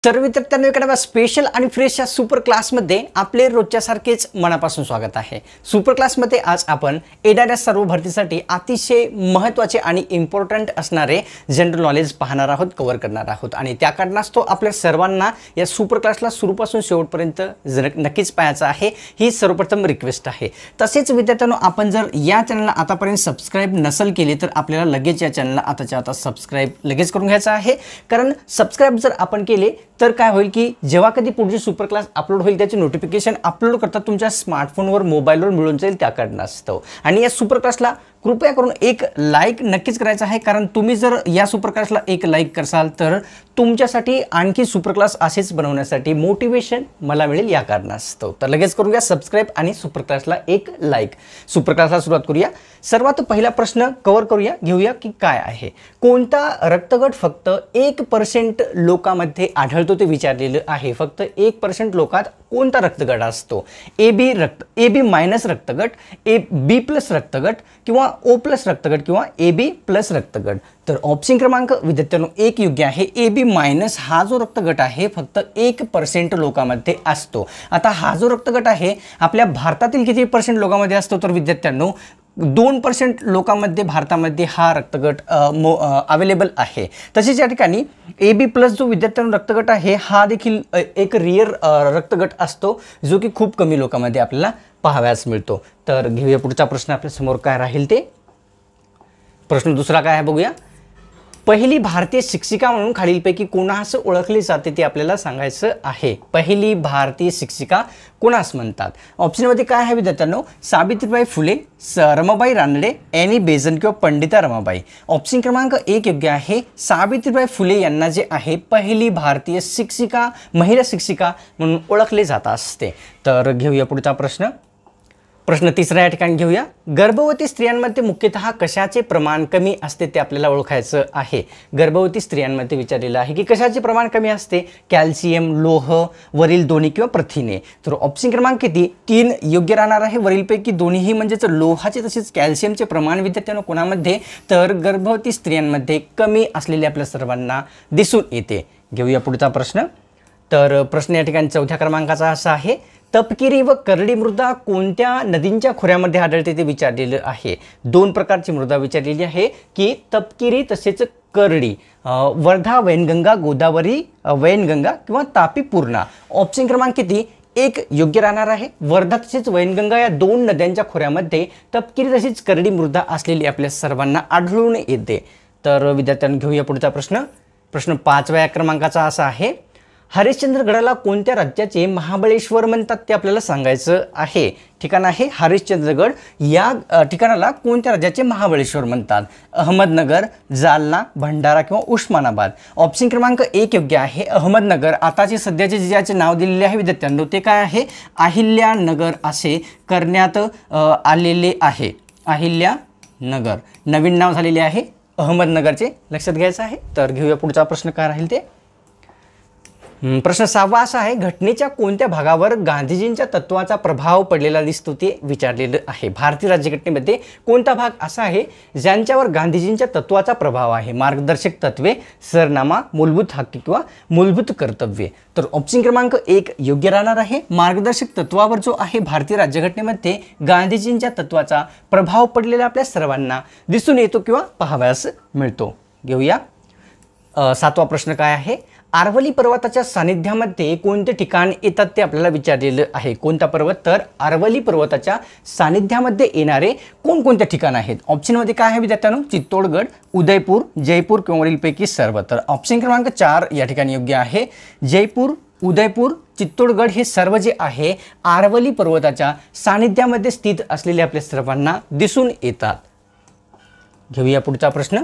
तर विद्यार्थ्यांनो एखाद्या स्पेशल आणि फ्रेश या सुपर क्लासमध्ये आपले रोजच्या सारखेच मनापासून स्वागत आहे। सुपर क्लासमध्ये आज आपण येणाऱ्या सर्व भरतीसाठी अतिशय महत्त्वाचे आणि इम्पॉर्टंट असणारे जनरल नॉलेज पाहणार आहोत, कव्हर करणार आहोत आणि त्या कारणास्तव आपल्या सर्वांना या सुपर क्लासला सुरूपासून शेवटपर्यंत नक्कीच पाहायचं आहे, ही सर्वप्रथम रिक्वेस्ट आहे। तसेच विद्यार्थ्यांनो आपण जर या चॅनलला आतापर्यंत सबस्क्राइब नसेल केले तर आपल्याला लगेच या चॅनलला आताच्या आता सबस्क्राइब लगेच करून घ्यायचं आहे, कारण सबस्क्राइब जर आपण केले तर काय होईल की जेव्हा कधी पुढची सुपर क्लास अपलोड होईल त्याचे नोटिफिकेशन अपलोड करता तुमच्या स्मार्टफोनवर मोबाईलवर मिळून जाईल त्या कारणास्तव। आणि या सुपर क्लासला कृपया करून एक लाईक नक्कीच करायचं आहे, कारण तुम्ही जर या सुपर क्लासला एक लाईक करसाल तर तुमच्यासाठी आणखी सुपर क्लास असेच बनवण्यासाठी मोटिवेशन मला मिळेल या कारणास्तव। तर लगेच करूया सबस्क्राइब आणि सुपर क्लासला एक लाईक। सुपर क्लासला सुरुवात करूया। सर्वात पहिला प्रश्न कव्हर करूया, घेऊया की काय आहे, कोणता रक्तगट फक्त 1% लोकांमध्ये आढळतो ते विचारलेलं आहे। फक्त 1% लोकात कोणता रक्तगट असतो? AB मायनस रक्तगट, B प्लस रक्तगट किंवा O प्लस रक्तगट किंवा AB प्लस रक्तगट। तर ऑप्शन क्रमांक विद्यार्थ्यांनो 1 योग्य आहे। AB मायनस हा जो रक्तगट आहे फक्त 1% लोकांमध्ये असतो। आता हा जो रक्तगट आहे आपल्या भारतातील किती % लोकांमध्ये असतो? तर विद्यार्थ्यांनो 2% लोकांमध्ये भारतामध्ये हा रक्तगट अवेलेबल आहे। तसेच या ठिकाणी AB प्लस जो विद्यार्थ्यांनो रक्तगट आहे हा देखील एक रिअर रक्तगट असतो, जो की खूप कमी लोकांमध्ये आपल्याला पाहावयास मिळतो। तर घेऊया पुढचा प्रश्न आपल्या समोर काय राहील ते। प्रश्न दुसरा काय आहे बघूया। पहिली भारतीय शिक्षिका म्हणून खालीलपैकी कोणास ओळखले जाते ते आपल्याला सांगायचं आहे। पहिली भारतीय शिक्षिका कोणास म्हणतात? ऑप्शनमध्ये काय आहे विद्यार्थ्यांनो? सावित्रीबाई फुले, रमाबाई रानडे, एनी बेझंट किंवा पंडिता रमाबाई। ऑप्शन क्रमांक 1 योग्य आहे। सावित्रीबाई फुले यांना जे आहे पहिली भारतीय शिक्षिका, महिला शिक्षिका म्हणून ओळखले जात असते। तर घेऊया पुढचा प्रश्न। प्रश्न तिसरा या ठिकाणी घेऊया। गर्भवती स्त्रियांमध्ये मुख्यतः कशाचे प्रमाण कमी असते ते आपल्याला ओळखायचं आहे। गर्भवती स्त्रियांमध्ये विचारलेलं आहे की कशाचे प्रमाण कमी असते? कॅल्शियम, लोह, वरील दोन्ही किंवा प्रथिने। तर ऑप्शन क्रमांक किती? 3 योग्य राहणार आहे। वरीलपैकी दोन्हीही म्हणजेच लोहाचे तसेच कॅल्शियमचे प्रमाण विद्यार्थ्यांनो कोणामध्ये? तर गर्भवती स्त्रियांमध्ये कमी असलेले आपल्या सर्वांना दिसून येते। घेऊया पुढचा प्रश्न। तर प्रश्न या ठिकाणी चौथ्या क्रमांकाचा असा आहे, तपकिरी व करडी मृदा कोणत्या नदींच्या खोऱ्यामध्ये आढळते ते विचारलेलं आहे। 2 प्रकारची मृदा विचारलेली आहे की तपकिरी तसेच करडी, वर्धा वैनगंगा, गोदावरी वैनगंगा किंवा तापी पूर्णा। ऑप्शन क्रमांक किती? 1 योग्य राहणार आहे। वर्धा तसेच वैनगंगा या 2 नद्यांच्या खोऱ्यामध्ये तपकिरी तसेच करडी मृदा असलेली आपल्या सर्वांना आढळून येते। तर विद्यार्थ्यांनी घेऊया पुढचा प्रश्न। प्रश्न 5व्या क्रमांकाचा असा आहे, हरिश्चंद्रगडाला कोणत्या राज्याचे महाबळेश्वर म्हणतात ते आपल्याला सांगायचं आहे। ठिकाण आहे हरिश्चंद्रगड, या ठिकाणाला कोणत्या राज्याचे महाबळेश्वर म्हणतात? अहमदनगर, जालना, भंडारा किंवा उस्मानाबाद। ऑप्शन क्रमांक 1 योग्य आहे। अहमदनगर आताचे सध्याचे जिल्ह्याचे नाव दिलेले आहे विद्यार्थ्यांनो ते काय आहे? अहिल्यानगर असे करण्यात आलेले आहे। अहिल्यानगर नवीन नाव झालेले आहे अहमदनगरचे, लक्षात घ्यायचं आहे। तर घेऊया पुढचा प्रश्न काय राहील ते। प्रश्न 6वा असा आहे, घटनेच्या कोणत्या भागावर गांधीजींच्या तत्वाचा प्रभाव पडलेला दिसतो ते विचारलेलं आहे। भारतीय राज्यघटनेमध्ये कोणता भाग असा आहे ज्यांच्यावर गांधीजींच्या तत्वाचा प्रभाव आहे? मार्गदर्शक तत्वे, सरनामा, मूलभूत हक्क किंवा मूलभूत कर्तव्ये। तर ऑप्शन क्रमांक 1 योग्य राहणार आहे। मार्गदर्शक तत्वावर जो आहे भारतीय राज्यघटनेमध्ये गांधीजींच्या तत्वाचा प्रभाव पडलेला आपल्या सर्वांना दिसून येतो किंवा पाहावयास मिळतो। घेऊया 7वा प्रश्न काय आहे, आरवली पर्वताच्या सानिध्यामध्ये कोणते ठिकाण येतात ते आपल्याला विचारलेलं आहे। कोणता पर्वत? तर आरवली पर्वताच्या सानिध्यामध्ये येणारे कोणकोणते ठिकाण आहेत? ऑप्शनमध्ये काय आहे विद्यार्थ्यांनो? चित्तोडगड, उदयपूर, जयपूर किंवा वरीलपैकी सर्व। तर ऑप्शन क्रमांक 4 या ठिकाणी योग्य आहे। जयपूर, उदयपूर, चित्तोडगड हे सर्व जे आहे आरवली पर्वताच्या सानिध्यामध्ये स्थित असलेले आपल्या सर्वांना दिसून येतात। घेऊया पुढचा प्रश्न।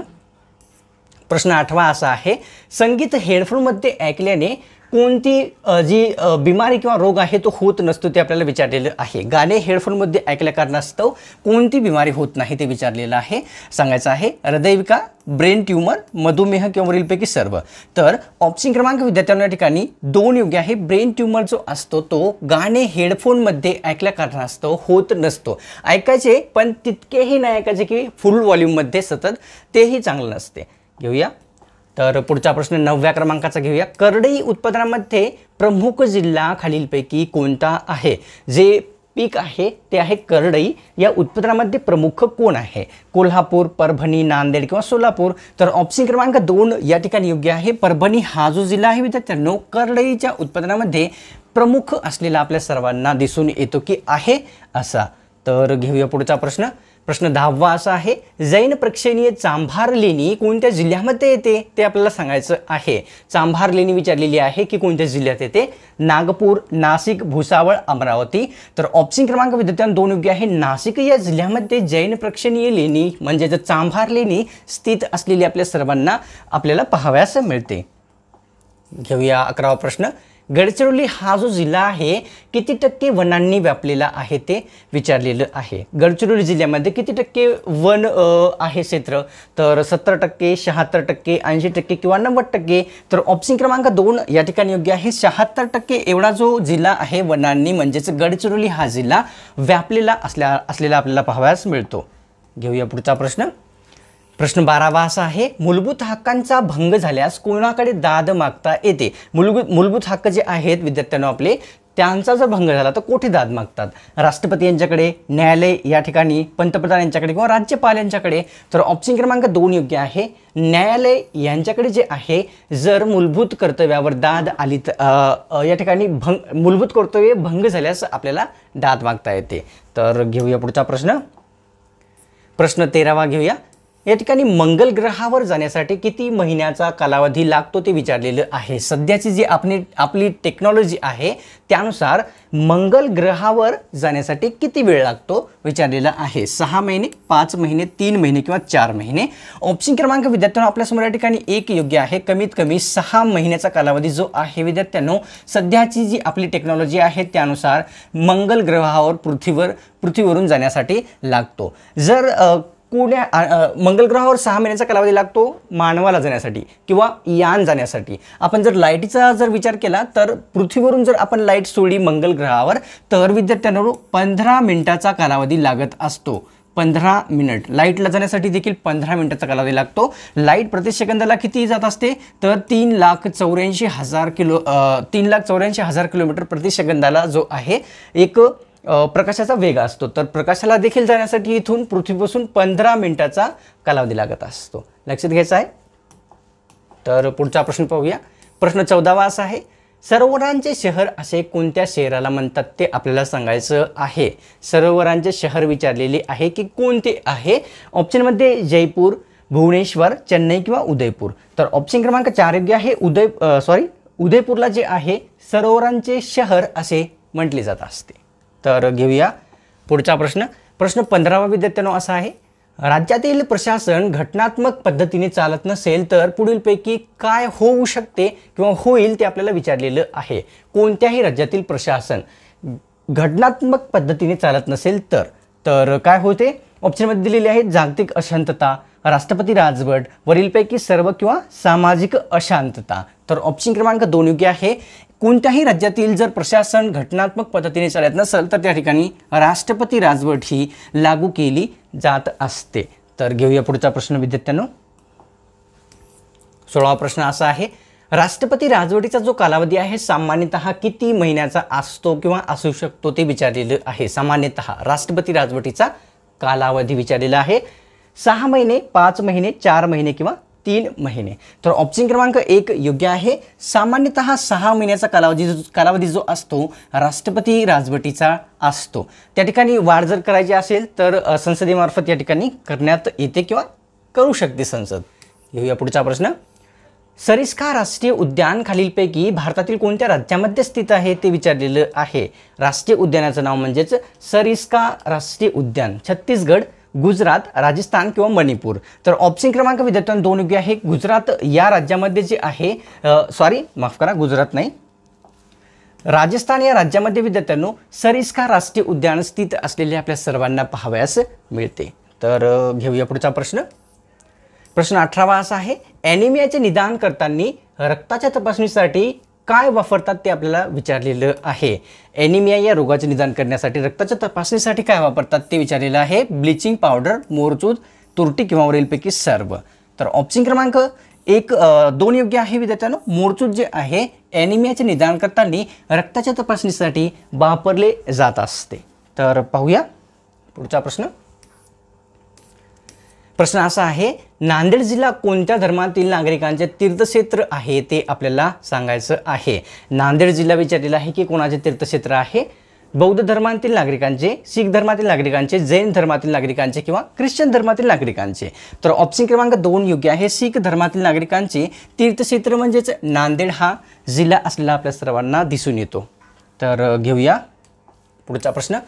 प्रश्न 8वा असा आहे, संगीत हेडफोनमध्ये ऐकल्याने कोणती जी बिमारी किंवा रोग आहे तो होत नसतो ते आपल्याला विचारलेलं आहे। गाणे हेडफोनमध्ये ऐकल्या कारणास्तव कोणती बिमारी होत नाही ते विचारलेलं आहे, सांगायचं आहे। हृदयविकार, ब्रेन ट्यूमर, मधुमेह किंवा वरीलपैकी सर्व। तर ऑप्शन क्रमांक विद्यार्थ्यांना या ठिकाणी 2 योग्य आहे। ब्रेन ट्यूमर जो असतो तो गाणे हेडफोनमध्ये ऐकल्या कारणास्तव होत नसतो। ऐकायचे पण तितकेही नाही ऐकायचे की फुल व्हॉल्यूममध्ये सतत, तेही चांगलं नसते। घेऊया तर पुढचा प्रश्न 9व्या क्रमांकाचा घेऊया. करडई उत्पादनामध्ये प्रमुख जिल्हा खालीलपैकी कोणता आहे? जे पीक आहे ते आहे करडई. या उत्पादनामध्ये प्रमुख कोण आहे? कोल्हापूर, परभणी, नांदेड किंवा सोलापूर? तर ऑप्शन क्रमांक 2 या ठिकाणी योग्य आहे. परभणी हा जो जिल्हा आहे विद्यार्थ्यांनो, करडईच्या उत्पादनामध्ये प्रमुख असलेला आपल्या सर्वांना दिसून येतो की आहे असा. तर घेऊया पुढचा प्रश्न. प्रश्न 10वा असा आहे, जैन प्रेक्षणीय चांभार लेणी कोणत्या जिल्ह्यामध्ये येते ते आपल्याला सांगायचं आहे. चांभार लेणी विचारलेली आहे की कोणत्या जिल्ह्यात येते? नागपूर, नाशिक, भुसावळ, अमरावती? तर ऑप्शन क्रमांक विद्यार्थ्यांनो 2 योग्य आहे. नाशिक या जिल्ह्यामध्ये जैन प्रेक्षणीय लेणी म्हणजे चांभार लेणी स्थित असलेली आपल्या सर्वांना आपल्याला पाहावयास मिळते. घेऊया 11वा प्रश्न. गडचिरोली हा जो जिल्हा आहे किती टक्के वनांनी व्यापलेला आहे ते विचारलेलं आहे. गडचिरोली जिल्ह्यामध्ये किती टक्के वन आहे क्षेत्र? तर 70%, 76%, 80% किंवा 90%? तर ऑप्शन क्रमांक 2 या ठिकाणी योग्य आहे. 76% एवढा जो जिल्हा आहे वनांनी म्हणजेच गडचिरोली हा जिल्हा व्यापलेला असलेला आपल्याला पाहावयास मिळतो. घेऊया पुढचा प्रश्न. प्रश्न 12वा असा आहे, मूलभूत हक्कांचा भंग झाल्यास कोणाकडे दाद मागता येते? मूलभूत हक्क जे आहेत विद्यार्थ्यांनो आपले, त्यांचा जर भंग झाला तर कोठे दाद मागतात? राष्ट्रपती यांच्याकडे, न्यायालय या ठिकाणी, पंतप्रधान यांच्याकडे किंवा राज्यपाल यांच्याकडे? तर ऑप्शन क्रमांक 2 योग्य आहे. न्यायालय यांच्याकडे जे आहे, जर मूलभूत कर्तव्यावर दाद आली या ठिकाणी मूलभूत कर्तव्य भंग झाल्यास आपल्याला दाद मागता येते. तर घेऊया पुढचा प्रश्न. प्रश्न 13वा घेऊया. या ठिकाणी मंगल ग्रहावर जाण्यासाठी किती महिन्याचा कालावधी लागतो ते विचारलेलं आहे. सध्याची जी आपली टेक्नॉलॉजी आहे त्यानुसार मंगल ग्रहावर जाण्यासाठी किती वेळ लागतो विचारलेला आहे. 6 महिने, 5 महिने, 3 महिने किंवा 4 महिने? ऑप्शन क्रमांक विद्यार्थ्यांनो आपल्यासमोर या ठिकाणी 1 योग्य आहे. कमीत कमी 6 महिन्याचा कालावधी जो आहे विद्यार्थ्यांनो, सध्याची जी आपली टेक्नॉलॉजी आहे त्यानुसार मंगल ग्रहावर पृथ्वीवरून जाण्यासाठी लागतो. जर मंगल ग्रहावर 6 महिन्याचा कालावधी लागतो मानवाला जाण्यासाठी किंवा यान जाण्यासाठी. आपण जर लाईटीचा जर विचार केला तर पृथ्वीवरून जर आपण लाईट सोडली मंगल ग्रहावर तर विद्यार्थ्यांनो 15 मिनिटाचा कालावधी लागत असतो. 15 मिनिट लाईटला जाण्यासाठी देखील 15 मिनिटाचा कालावधी लागतो. लाईट प्रति सेकंदाला किती जात असते? तर 3,84,000 किलोमीटर प्रति सेकंदाला जो आहे एक प्रकाशाचा वेग असतो. तर प्रकाशाला देखील जाण्यासाठी इथून पृथ्वीपासून 15 मिनिटाचा कालावधी लागत असतो. लक्षात घ्यायचं आहे. तर पुढचा प्रश्न पाहूया. प्रश्न 14वा असा आहे, सरोवरांचे शहर असे कोणत्या शहराला म्हणतात ते आपल्याला सांगायचं आहे. सरोवरांचे शहर विचारलेले आहे की कोणते आहे? ऑप्शनमध्ये जयपूर, भुवनेश्वर, चेन्नई किंवा उदयपूर? तर ऑप्शन क्रमांक 4 योग्य आहे. उदयपूरला जे आहे सरोवरांचे शहर असे म्हटले जात असते. तर घेऊया पुढचा प्रश्न. प्रश्न 15वा विद्यार्थ्यांनो असा आहे, राज्यातील प्रशासन घटनात्मक पद्धतीने चालत नसेल तर पुढीलपैकी काय होऊ शकते किंवा होईल ते आपल्याला विचारलेलं आहे. कोणत्याही राज्यातील प्रशासन घटनात्मक पद्धतीने चालत नसेल तर काय होते? ऑप्शनमध्ये दिलेले आहेत जागतिक अशांतता, राष्ट्रपती राजवट, वरीलपैकी सर्व किंवा सामाजिक अशांतता. तर ऑप्शन क्रमांक 2 योग्य आहे. कोणत्याही राज्यातील जर प्रशासन घटनात्मक पद्धतीने चालत नसेल तर त्या ठिकाणी राष्ट्रपती राजवट ही लागू केली जात असते. तर घेऊया पुढचा प्रश्न विद्यार्थ्यांनो. 16वा प्रश्न असा आहे, राष्ट्रपती राजवटीचा जो कालावधी आहे सामान्यतः किती महिन्याचा असतो किंवा असू शकतो ते विचारलेलं आहे. सामान्यतः राष्ट्रपती राजवटीचा कालावधी विचारलेला आहे. 6 महिने, 5 महिने, 4 महिने किंवा 3 महिने? तर ऑप्शन क्रमांक 1 योग्य आहे. सामान्यतः 6 महिन्याचा कालावधी जो असतो राष्ट्रपती राजवटीचा असतो. त्या ठिकाणी वाढ जर करायची असेल तर संसदेमार्फत या ठिकाणी करण्यात येते किंवा करू शकते संसद. घेऊया पुढचा प्रश्न. सरिस्का राष्ट्रीय उद्यान खालीलपैकी भारतातील कोणत्या राज्यामध्ये स्थित आहे ते विचारलेलं आहे. राष्ट्रीय उद्यानाचं नाव म्हणजेच सरिस्का राष्ट्रीय उद्यान छत्तीसगड, गुजरात, राजस्थान किंवा मणिपूर? तर ऑप्शन क्रमांक विद्यार्थ्यांनो 2 योग्य आहे. गुजरात या राज्यामध्ये जे आहे गुजरात नाही, राजस्थान या राज्यामध्ये विद्यार्थ्यांनो सरिस्का राष्ट्रीय उद्यान स्थित असलेले आपल्या सर्वांना पाहावयास मिळते. तर घेऊया पुढचा प्रश्न. प्रश्न 18वा असा आहे, ॲनिमियाचे निदान करताना रक्ताच्या तपासणीसाठी काय वापरतात ते आपल्याला विचारलेलं आहे. ॲनिमिया या रोगाचे निदान करण्यासाठी रक्ताच्या तपासणीसाठी काय वापरतात ते विचारलेलं आहे. ब्लिचिंग पावडर, मोरचूद, तुरटी किंवा वरीलपैकी सर्व? तर ऑप्शन क्रमांक दोन योग्य आहे विद्यार्थ्यांनो. मोरचूत जे आहे ॲनिमियाचे निदान करताना रक्ताच्या तपासणीसाठी वापरले जात असते. तर पाहूया पुढचा प्रश्न. प्रश्न असा आहे, नांदेड जिल्हा कोणत्या धर्मातील नागरिकांचे तीर्थक्षेत्र आहे ते आपल्याला सांगायचं आहे. नांदेड जिल्हा विचारलेला आहे की कोणाचे तीर्थक्षेत्र आहे. बौद्ध धर्मातील नागरिकांचे, शीख धर्मातील नागरिकांचे, जैन धर्मातील नागरिकांचे किंवा ख्रिश्चन धर्मातील नागरिकांचे. तर ऑप्शन क्रमांक 2 योग्य आहे. शीख धर्मातील नागरिकांचे तीर्थक्षेत्र म्हणजेच नांदेड हा जिल्हा असलेला आपल्या सर्वांना दिसून येतो. तर घेऊया पुढचा प्रश्न.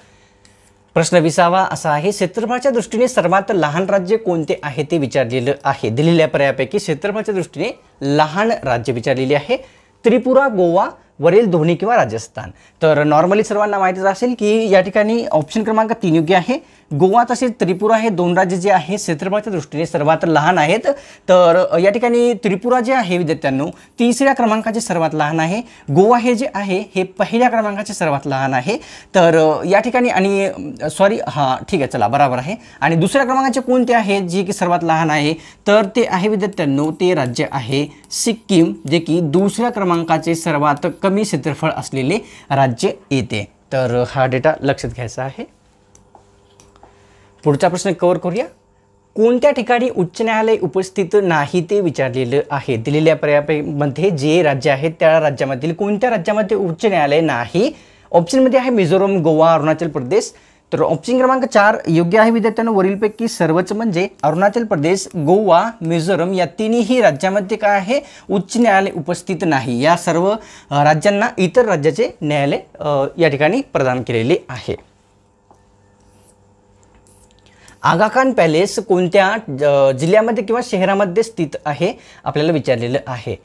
प्रश्न 20वा असा आहे, क्षेत्रफळाच्या दृष्टीने सर्वात लहान राज्य कोणते आहे ते विचारलेलं आहे. दिलेल्या पर्यायापैकी क्षेत्रफळाच्या दृष्टीने लहान राज्य विचारलेली आहे. त्रिपुरा, गोवा, वरील दोन्ही किंवा राजस्थान. तर नॉर्मली सर्वांना माहितीच असेल की या ठिकाणी ऑप्शन क्रमांक 3 योग्य आहे. गोवा तसेच त्रिपुरा हे दोन राज्य जे आहे क्षेत्रफळाच्या दृष्टीने सर्वात लहान आहेत. तर या ठिकाणी त्रिपुरा जे आहे विद्यार्थ्यांनो 3ऱ्या क्रमांकाचे सर्वात लहान आहे. गोवा हे जे आहे हे 1ल्या क्रमांकाचे सर्वात लहान आहे. तर या ठिकाणी आणि ठीक आहे, चला बरोबर आहे. आणि 2ऱ्या क्रमांकाचे कोणते आहे जे की सर्वात लहान आहे, तर ते आहे विद्यार्थ्यांनो ते राज्य आहे सिक्कीम, जे की 2ऱ्या क्रमांकाचे सर्वात कमी क्षेत्रफळ असलेले राज्य येते. तर हा डेटा लक्षात घ्यायचा आहे. पुढचा प्रश्न कव्हर करूया. कोणत्या ठिकाणी उच्च न्यायालय उपस्थित नाही ते विचारलेलं आहे. दिलेल्या पर्यायामध्ये जे राज्य आहे त्या राज्यामधील कोणत्या राज्यामध्ये उच्च न्यायालय नाही. ऑप्शनमध्ये आहे मिझोरम, गोवा, अरुणाचल प्रदेश. तर ऑप्शन क्रमांक 4 योग्य आहे विद्यार्थ्यांनो. वरीलपैकी सर्वच म्हणजे अरुणाचल प्रदेश, गोवा, मिझोरम या तिन्ही राज्यामध्ये काय आहे उच्च न्यायालय उपस्थित नाही. या सर्व राज्यांना इतर राज्याचे न्यायालय या ठिकाणी प्रदान केलेले आहे. आगा खान पॅलेस कोणत्या जिल्ह्यामध्ये किंवा शहरामध्ये स्थित आहे आपल्याला विचारलेलं आहे.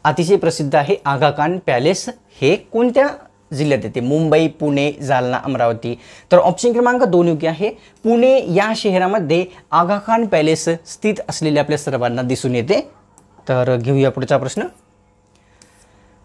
अतिशय प्रसिद्ध आहे आगा खान पॅलेस. हे कोणत्या जिल्ह्यात येते. मुंबई, पुणे, जालना, अमरावती. तर ऑप्शन क्रमांक 2 योग्य आहे. पुणे या शहरामध्ये आगा खान पॅलेस स्थित असलेले आपल्या सर्वांना दिसून येते. तर घेऊया पुढचा प्रश्न.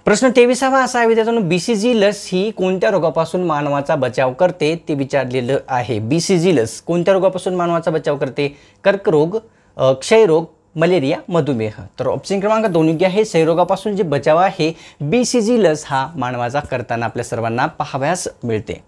प्रश्न 23वा असा आहे विद्यार्थ्यांनो, BCG लस ही कोणत्या रोगापासून मानवाचा बचाव करते ते विचारलेलं आहे. BCG लस कोणत्या रोगापासून मानवाचा बचाव करते. कर्करोग, क्षयरोग, मलेरिया, मधुमेह. तर ऑप्शन क्रमांक 2 योग्य आहे. क्षयरोगापासून जे बचाव आहे BCG लस हा मानवाचा करताना आपल्या सर्वांना पाहावयास मिळते.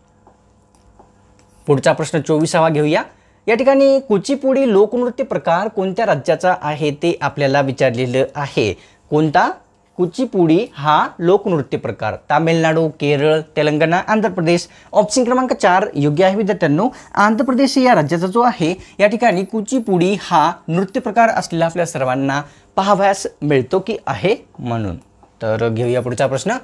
पुढचा प्रश्न 24वा घेऊया. या ठिकाणी कुचिपुडी लोकनृत्य प्रकार कोणत्या राज्याचा आहे ते आपल्याला विचारलेलं आहे. कोणता. कुचिपुडी हा लोकनृत्य प्रकार. तामिळनाडू, केरळ, तेलंगणा, आंध्र प्रदेश. ऑप्शन क्रमांक 4 योग्य आहे विद्यार्थ्यांनो. आंध्र प्रदेश या राज्याचा जो आहे या ठिकाणी कुचिपुडी हा नृत्य प्रकार असलेला आपल्या सर्वांना पाहावयास मिळतो की आहे म्हणून. तर घेऊया पुढचा प्रश्न.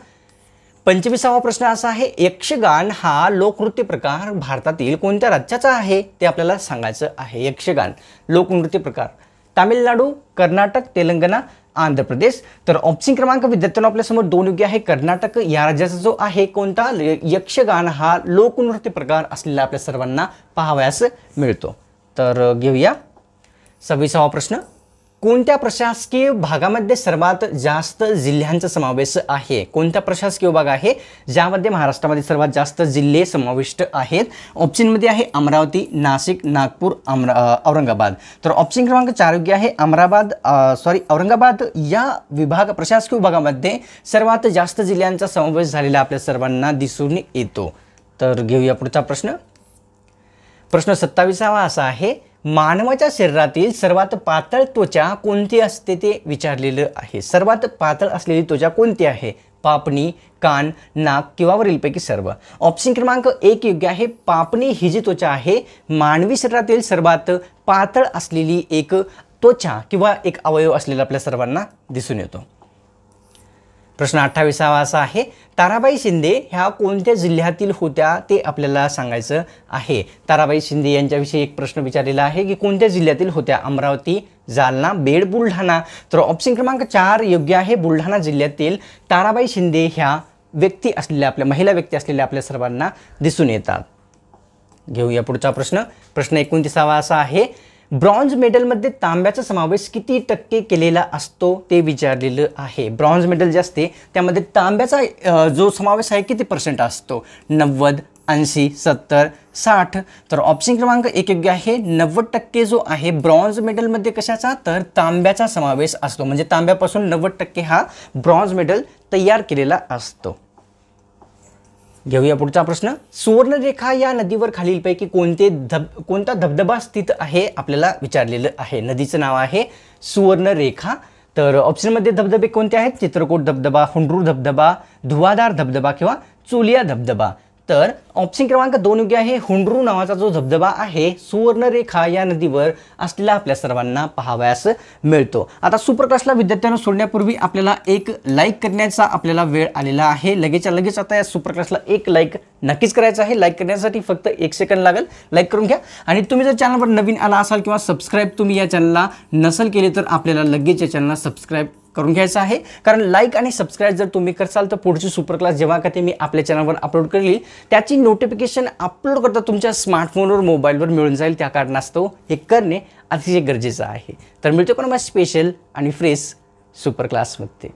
25वा प्रश्न असा आहे, यक्षगान हा लोकनृत्य प्रकार भारतातील कोणत्या राज्याचा आहे ते आपल्याला सांगायचं आहे. यक्षगान लोकनृत्य प्रकार तामिळनाडू, कर्नाटक, तेलंगणा, आंध्र प्रदेश. तर ऑप्शन क्रमांक विद्यार्थ्यांनो आपल्यासमोर 2 योग्य आहे. कर्नाटक या राज्याचा जो आहे कोणता यक्षगान हा लोकनृत्य प्रकार असलेला आपल्या सर्वांना पाहावयास मिळतो. तर घेऊया 26वा प्रश्न. कोणत्या प्रशासकीय भागामध्ये सर्वात जास्त जिल्ह्यांचा समावेश आहे. कोणता प्रशासकीय भाग आहे ज्यामध्ये महाराष्ट्रामध्ये सर्वात जास्त जिल्हे समाविष्ट आहेत. ऑप्शनमध्ये आहे अमरावती, नाशिक, नागपूर, औरंगाबाद. तर ऑप्शन क्रमांक 4 योग्य आहे. औरंगाबाद या प्रशासकीय विभागामध्ये सर्वात जास्त जिल्ह्यांचा समावेश झालेला आपल्या सर्वांना दिसून येतो. तर घेऊया पुढचा प्रश्न. प्रश्न 27वा असा आहे, मानवाच्या शरीरातील सर्वात पातळ त्वचा कोणती असते ते विचारलेलं आहे. सर्वात पातळ असलेली त्वचा कोणती आहे. पापणी, कान, नाक किंवा वरीलपैकी सर्व. ऑप्शन क्रमांक 1 योग्य आहे. पापणी ही जी त्वचा आहे मानवी शरीरातील सर्वात पातळ असलेली एक त्वचा किंवा एक अवयव असलेला आपल्या सर्वांना दिसून येतो. प्रश्न 28वा असा आहे, ताराबाई शिंदे ह्या कोणत्या जिल्ह्यातील होत्या ते आपल्याला सांगायचं आहे. ताराबाई शिंदे यांच्याविषयी एक प्रश्न विचारलेला आहे की कोणत्या जिल्ह्यातील होत्या. अमरावती, जालना, बीड, बुलढाणा. तर ऑप्शन क्रमांक 4 योग्य आहे. बुलढाणा जिल्ह्यातील ताराबाई शिंदे ह्या महिला व्यक्ती असलेल्या आपल्या सर्वांना दिसून येतात. घेऊया पुढचा प्रश्न. प्रश्न 29वा असा आहे, ब्रॉन्झ मेडलमध्ये तांब्याचा समावेश किती टक्के केलेला असतो ते विचारलेलं आहे. ब्रॉन्झ मेडल जे असते त्यामध्ये तांब्याचा जो समावेश आहे किती % असतो. 90, 80, 70, 60. तर ऑप्शन क्रमांक 1 योग्य आहे. 90% जो आहे ब्रॉन्झ मेडलमध्ये कशाचा, तर तांब्याचा समावेश असतो. म्हणजे तांब्यापासून 90% हा ब्रॉन्झ मेडल तयार केलेला असतो. घेऊया पुढचा प्रश्न. सुवर्णरेखा या नदीवर खालीलपैकी कोणता धबधबा स्थित आहे आपल्याला विचारलेलं आहे. नदीचं नाव आहे सुवर्णरेखा. तर ऑप्शनमध्ये धबधबे कोणते आहेत, चित्रकूट धबधबा, हुंडरू धबधबा, धुवाधार धबधबा किंवा चोलिया धबधबा. तर ऑप्शन क्रमांक 2 योग्य आहे. हुंडरू नावाचा जो धबधबा आहे सुवर्णरेखा या नदीवर असलेला आपल्या सर्वांना पाहावयास मिळतो. आता सुपर क्लासला विद्यार्थ्यांना सोडण्यापूर्वी आपल्याला एक लाईक करण्याचा आपल्याला वेळ आलेला आहे. लगेचच्या लगेच आता या सुपर क्लासला एक लाईक नक्कीच करायचं आहे. लाईक करण्यासाठी फक्त 1 सेकंद लागेल. लाईक करून घ्या. आणि तुम्ही जर चॅनलवर नवीन आला असाल किंवा सबस्क्राईब तुम्ही या चॅनलला नसेल केले तर आपल्याला लगेच या चॅनलला सबस्क्राईब करून घ्यायचं आहे. कारण लाईक आणि सबस्क्राईब जर तुम्ही करसाल तर पुढची सुपर क्लास जेव्हा का ते मी आपल्या चॅनलवर अपलोड करेल त्याची नोटिफिकेशन अपलोड करता तुमच्या स्मार्टफोनवर मोबाईलवर मिळून जाईल. त्या कारणास्तव हे करणे अतिशय गरजेचं आहे. तर मिळतो कोणा स्पेशल आणि फ्रेश सुपर क्लासमध्ये.